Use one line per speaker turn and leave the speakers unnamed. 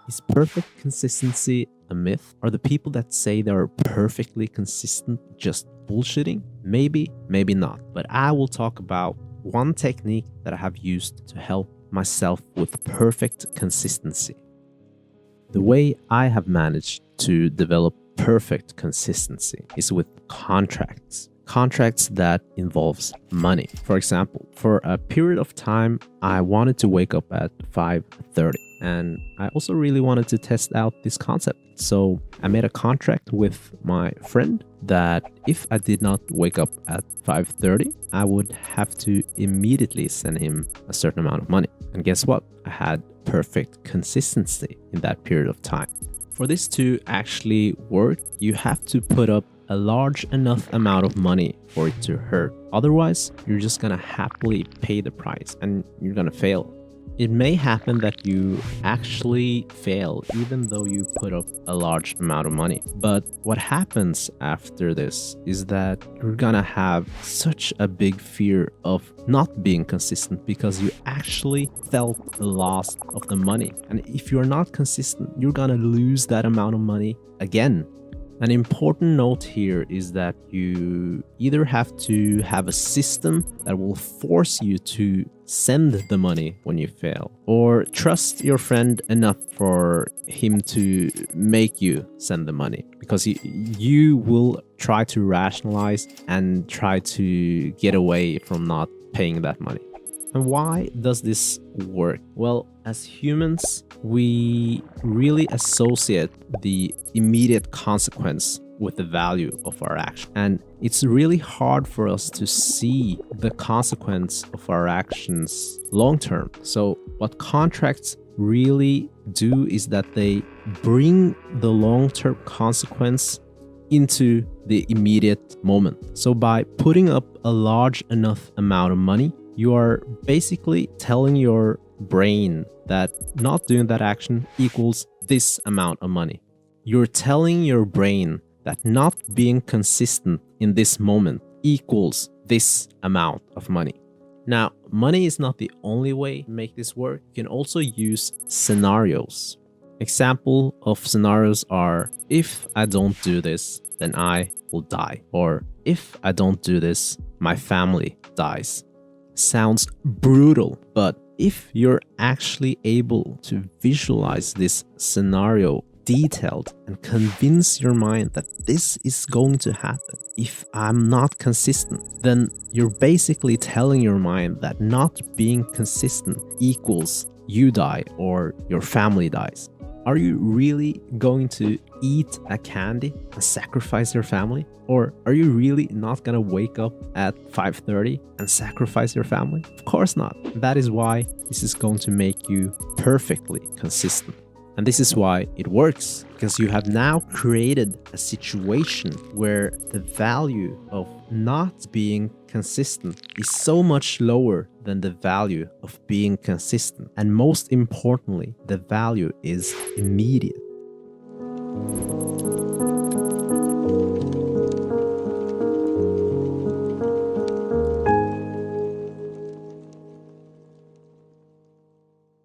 Is perfect consistency a myth? Are the people that say they're perfectly consistent just bullshitting? Maybe, maybe not. But I will talk about one technique that I have used to help myself with perfect consistency. The way I have managed to develop perfect consistency is with contracts. Contracts that involves money. For example, for a period of time, I wanted to wake up at 5:30, and I also really wanted to test out this concept. So I made a contract with my friend that if I did not wake up at 5:30, I would have to immediately send him a certain amount of money. And guess what? I had perfect consistency in that period of time. For this to actually work, you have to put up a large enough amount of money for it to hurt. Otherwise, you're just gonna happily pay the price and you're gonna fail. It may happen that you actually fail even though you put up a large amount of money. But what happens after this is that you're gonna have such a big fear of not being consistent because you actually felt the loss of the money. And if you're not consistent, you're gonna lose that amount of money again. An important note here is that you either have to have a system that will force you to send the money when you fail, or trust your friend enough for him to make you send the money, because you will try to rationalize and try to get away from not paying that money. And why does this work? Well, as humans, we really associate the immediate consequence with the value of our action. And it's really hard for us to see the consequence of our actions long term. So what contracts really do is that they bring the long-term consequence into the immediate moment. So by putting up a large enough amount of money, you are basically telling your brain that not doing that action equals this amount of money. You're telling your brain that not being consistent in this moment equals this amount of money. Now, money is not the only way to make this work. You can also use scenarios. Example of scenarios are, if I don't do this, then I will die. Or if I don't do this, my family dies. Sounds brutal, but if you're actually able to visualize this scenario detailed and convince your mind that this is going to happen if I'm not consistent, then you're basically telling your mind that not being consistent equals you die or your family dies. Are you really going to eat a candy and sacrifice your family? Or are you really not going to wake up at 5:30 and sacrifice your family? Of course not. That is why this is going to make you perfectly consistent. And this is why it works, because you have now created a situation where the value of not being consistent is so much lower than the value of being consistent. And most importantly, the value is immediate.